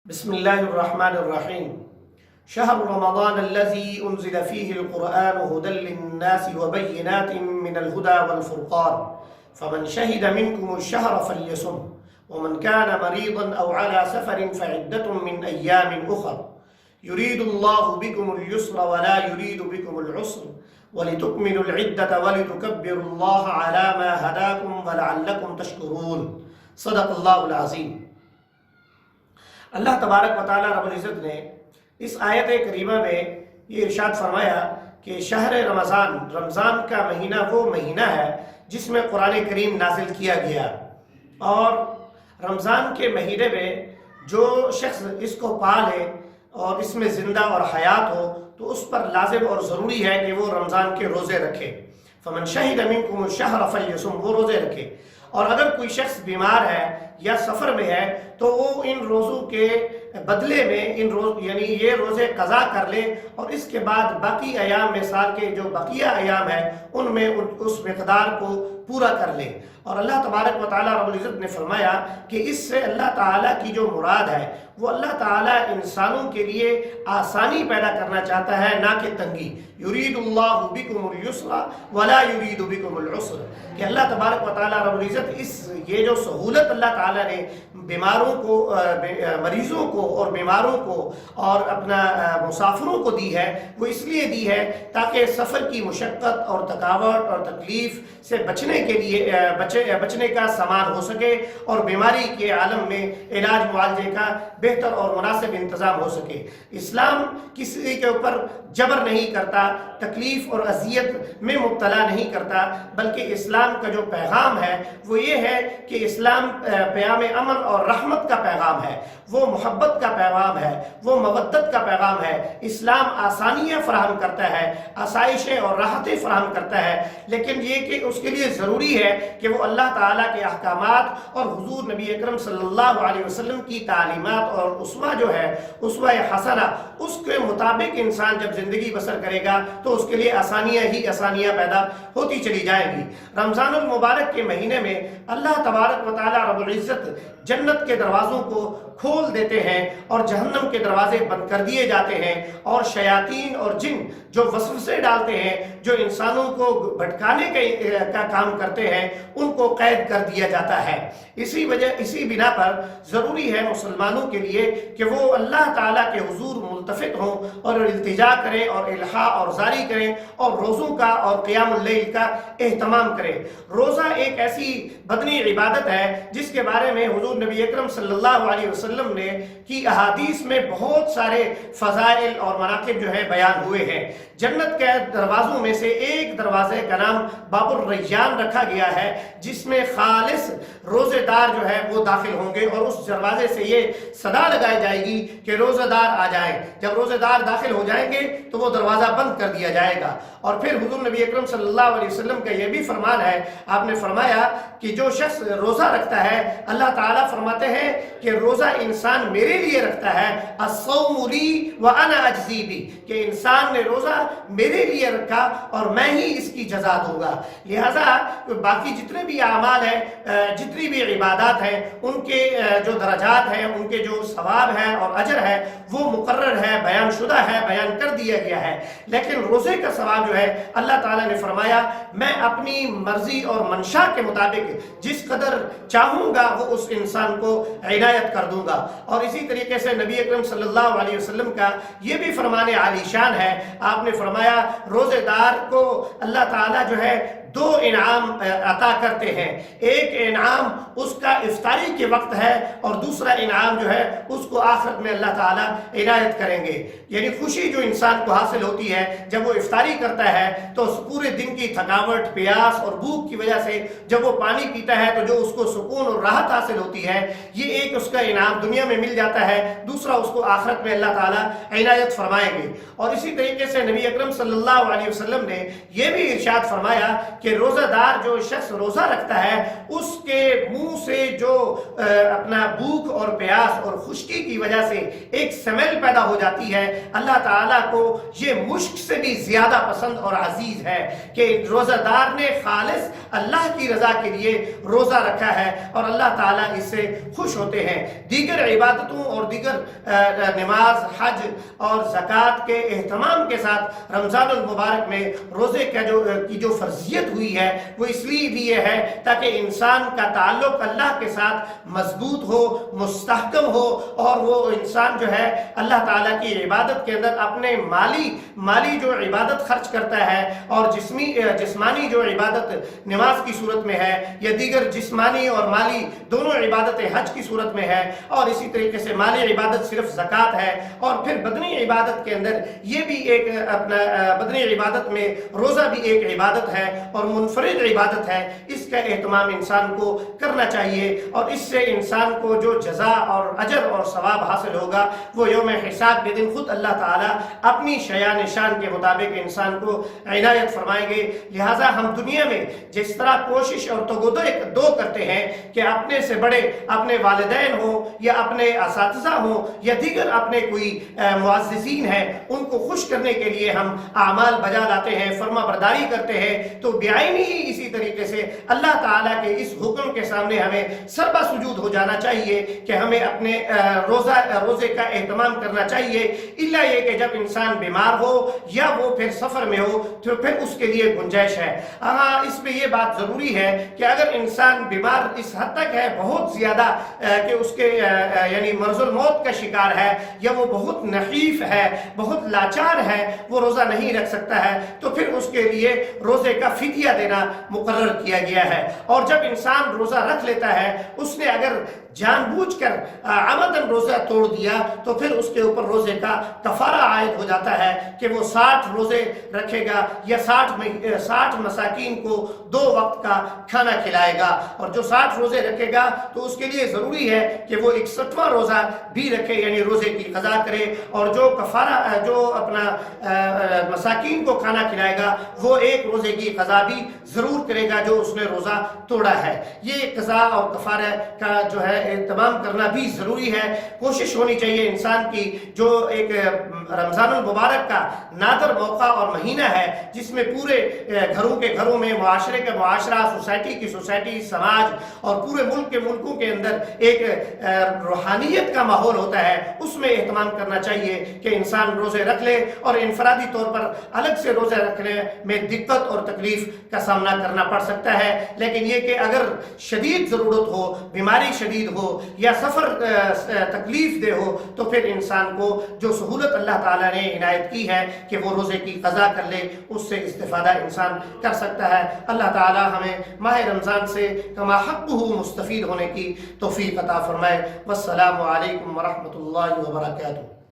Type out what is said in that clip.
بسم الله الرحمن الرحيم. شهر رمضان الذي أنزل فيه القرآن هدى للناس وبينات من الهدى والفرقان فمن شهد منكم الشهر فليصم ومن كان مريضا أو على سفر فعدة من أيام أخر يريد الله بكم اليسر ولا يريد بكم العسر ولتكملوا العدة ولتكبروا الله على ما هداكم ولعلكم تشكرون. صدق الله العظيم. اللہ تبارک و تعالیٰ رب العزت نے اس آیت کریمہ میں یہ ارشاد فرمایا کہ شہر رمضان کا مہینہ وہ مہینہ ہے جس میں قرآن کریم نازل کیا گیا، اور رمضان کے مہینے میں جو شخص اس کو پالے اور اس میں زندہ اور حیات ہو تو اس پر لازم اور ضروری ہے کہ وہ رمضان کے روزے رکھے. فمن شہد منکم الشہر فلیصم، وہ روزے رکھے. اور اگر کوئی شخص بیمار ہے یا سفر میں ہے تو وہ ان روزوں کے بدلے میں یعنی یہ روزے قضا کر لے، اور اس کے بعد باقی ایام میں سال کے جو بقیہ ایام ہیں ان میں اس مقدار کو پورا کر لے. اور اللہ تبارک و تعالیٰ رب العزت نے فرمایا کہ اس سے اللہ تعالیٰ کی جو مراد ہے وہ اللہ تعالیٰ انسانوں کے لیے آسانی پیدا کرنا چاہتا ہے، نہ کہ تنگی. یرید اللہ بکم الیسر ولا یرید بکم العسر، کہ اللہ تبارک و تعالیٰ رب العزت یہ جو سہولت اللہ تعالیٰ نے بیماروں کو، مریضوں کو اور بیماروں کو اور اپنا مسافروں کو دی ہے، وہ اس لیے دی ہے تاکہ سفر کی مشقت اور تھکاوٹ اور تکلیف سے بچنے کا سامان ہو سکے اور بیماری کے عالم میں علاج معالجے کا بہتر اور مناسب انتظام ہو سکے. اسلام کسی کے اوپر جبر نہیں کرتا، تکلیف اور اذیت میں مبتلا نہیں کرتا، بلکہ اسلام کا جو پیغام ہے وہ یہ ہے کہ اسلام پیام امن اور رحمت کا پیغام ہے، وہ محبت کا پیغام ہے، وہ مودت کا پیغام ہے. اسلام آسانیاں فراہم کرتا ہے، آسائشیں اور راحتیں فراہم کرتا ہے، لیکن یہ کہ اس کے لیے ضروری ہے کہ وہ اللہ تعالیٰ کے احکامات اور حضور نبی اکرم صلی اللہ علیہ وسلم کی تعلیمات اور اسوہ جو ہے، اسوہ حسنہ، اس کے مطابق انسان جب زندگی بسر کرے گا تو اس کے لیے آسانیاں ہی آسانیاں پیدا ہوتی چلی جائیں گی. رمضان المبارک کے مہینے میں اللہ تبارک و تعالیٰ رب العزت جنت کے دروازوں کو کھول دیتے ہیں اور جہنم کے دروازے بند کر دیے جاتے ہیں، اور شیاطین اور جن جو وسوسے ڈالتے ہیں، جو انسانوں کو بھٹکانے کا کام کرتے ہیں، ان کو قید کر دیا جاتا ہے. اسی بنا پر ضروری ہے مسلمانوں کے لیے کہ وہ اللہ تعالیٰ کے حضور ملتفت ہوں اور التجا کریں اور الحاح اور زاری کریں اور روزوں کا اور قیام اللیل کا اہتمام کریں. روزہ ایک ایسی بدنی عبادت ہے جس کے بارے میں حضور نبی اکرم صلی اللہ علیہ وسلم نے کی احادیث میں بہت سارے فضائل اور مناقب جو ہے بیان ہوئے ہیں. جنت کے دروازوں میں سے ایک دروازے کا نام باب الریان رکھا گیا ہے، جس میں خالص روزے دار جو ہے وہ داخل ہوں گے، اور اس دروازے سے یہ صدا لگائی جائے گی کہ روزہ دار آ جائیں. جب روزے دار داخل ہو جائیں گے تو وہ دروازہ بند کر دیا جائے گا. اور پھر حضور نبی اکرم صلی اللہ علیہ وسلم کا یہ بھی فرمان ہے، آپ نے فرمایا کہ جو شخص روزہ رکھتا ہے، اللہ تعالیٰ فرماتے ہیں کہ روزہ انسان میرے لیے رکھتا ہے، الصوم لی وانا اجزی بہ، کہ انسان نے روزہ میرے لیے رکھا اور میں ہی اس کی جزا دوں گا. لہذا باقی جتنے بھی اعمال ہیں، جتنی بھی عبادات ہیں، ان کے جو درجات ہیں، ان کے جو ثواب ہیں اور اجر ہے وہ مقرر ہے، بیان شدہ ہے، بیان کر دیا گیا ہے. لیکن روزے کا ثواب جو ہے اللہ تعالیٰ نے فرمایا میں اپنی مرضی اور منشا کے مطابق جس قدر چاہوں گا وہ اس انسان کو عنایت کر دوں گا. اور اسی طریقے سے نبی اکرم صلی اللہ علیہ وسلم کا یہ بھی فرمان عالی شان ہے، آپ نے فرمایا روزے دار کو اللہ تعالیٰ جو ہے دو انعام عطا کرتے ہیں. ایک انعام اس کا افطاری کے وقت ہے، اور دوسرا انعام جو ہے اس کو آخرت میں اللہ تعالیٰ عنایت کریں گے. یعنی خوشی جو انسان کو حاصل ہوتی ہے جب وہ افطاری کرتا ہے تو پورے دن کی تھکاوٹ، پیاس اور بھوک کی وجہ سے جب وہ پانی پیتا ہے تو جو اس کو سکون اور راحت حاصل ہوتی ہے، یہ ایک اس کا انعام دنیا میں مل جاتا ہے، دوسرا اس کو آخرت میں اللہ تعالیٰ عنایت فرمائیں گے. اور اسی طریقے سے نبی اکرم صلی اللہ علیہ وسلم نے یہ بھی ارشاد فرمایا کہ روزہ دار جو شخص روزہ رکھتا ہے اس کے منہ سے جو اپنا بھوک اور پیاس اور خشکی کی وجہ سے ایک سمیل پیدا ہو جاتی ہے، اللہ تعالیٰ کو یہ مشک سے بھی زیادہ پسند اور عزیز ہے کہ روزہ دار نے خالص اللہ کی رضا کے لیے روزہ رکھا ہے اور اللہ تعالیٰ اس سے خوش ہوتے ہیں۔ دیگر عبادتوں اور دیگر نماز، حج اور زکوٰۃ کے اہتمام کے ساتھ رمضان المبارک میں روزے کا جو فرضیت ہوئی ہے وہ اس لیے ہے تاکہ انسان کا تعلق اللہ کے ساتھ مضبوط ہو، مستحکم ہو، اور وہ انسان جو ہے اللہ تعالیٰ کی عبادت کے اندر اپنے مالی جو عبادت خرچ کرتا ہے اور جسمانی جو عبادت نماز کی صورت میں ہے یا دیگر جسمانی اور مالی دونوں عبادتیں حج کی صورت میں ہے، اور اسی طریقے سے مالی عبادت صرف زکوٰۃ ہے، اور پھر بدنی عبادت کے اندر یہ بھی ایک اپنا بدنی عبادت میں روزہ بھی ایک عبادت ہے اور منفرد عبادت ہے، اس کا اہتمام انسان کو کرنا چاہیے، اور اس سے انسان کو جو جزا اور اجر اور ثواب حاصل ہوگا وہ یوم حساب کے دن خود اللہ تعالیٰ اپنی شیان شان کے مطابق انسان کو عنایت فرمائیں گے۔ لہٰذا ہم دنیا میں جس طرح کوشش اور دو کرتے ہیں کہ اپنے سے بڑے اپنے والدین ہوں یا اپنے اساتذہ ہوں یا دیگر اپنے کوئی معززین ہیں، ان کو خوش کرنے کے لیے ہم اعمال بجا لاتے ہیں، فرما برداری کرتے ہیں، تو بعینی ہی اسی طریقے سے اللہ تعالیٰ کے اس حکم کے سامنے ہمیں سربا سجود ہو جانا چاہیے کہ ہمیں اپنے روزے کا اہتمام کرنا چاہیے، الا یہ کہ جب انسان بیمار ہو یا وہ پھر سفر میں ہو تو پھر اس کے لیے گنجائش ہے۔ ہاں، اس میں یہ بات ضروری ہے کہ اگر انسان بیمار اس حد تک ہے بہت زیادہ کہ اس کے یعنی مرض الموت کا شکار ہے یا وہ بہت نحیف ہے، بہت لاچار ہے، وہ روزہ نہیں رکھ سکتا ہے، تو پھر اس کے لیے روزے کا فدیہ دینا مقرر کیا گیا ہے۔ اور جب انسان روزہ رکھ لیتا ہے، اس نے اگر جان بوجھ کر عمدن روزہ توڑ دیا تو پھر اس کے اوپر روزے کا کفارہ عائد ہو جاتا ہے کہ وہ 60 روزے رکھے گا یا 60 مساکین کو 2 وقت کا کھانا کھلائے گا، اور جو 60 روزے رکھے گا تو اس کے لیے ضروری ہے کہ وہ 61واں روزہ بھی رکھے، یعنی روزے کی قضا کرے، اور جو کفارہ جو اپنا مساکین کو کھانا کھلائے گا وہ 1 روزے کی قضا بھی ضرور کرے گا جو اس نے روزہ توڑا ہے۔ یہ قضا اور کفارہ کا جو ہے اہتمام کرنا بھی ضروری ہے۔ کوشش ہونی چاہیے انسان کی، جو ایک رمضان المبارک کا نادر موقع اور مہینہ ہے جس میں پورے گھروں میں معاشرے کا معاشرہ، سوسائٹی کی سوسائٹی، سماج اور پورے ملکوں کے اندر ایک روحانیت کا ماحول ہوتا ہے، اس میں اہتمام کرنا چاہیے کہ انسان روزے رکھ لے، اور انفرادی طور پر الگ سے روزے رکھنے میں دقت اور تکلیف کا سامنا کرنا پڑ سکتا ہے، لیکن یہ کہ اگر شدید ضرورت ہو، بیماری شدید ہو یا سفر تکلیف دہ ہو، تو پھر انسان کو جو سہولت اللہ تعالیٰ نے عنایت کی ہے کہ وہ روزے کی قضا کر لے، اس سے استفادہ انسان کر سکتا ہے۔ اللہ تعالیٰ ہمیں ماہ رمضان سے کما حقہ مستفید ہونے کی توفیق عطا فرمائے۔ والسلام علیکم ورحمۃ اللہ وبرکاتہ۔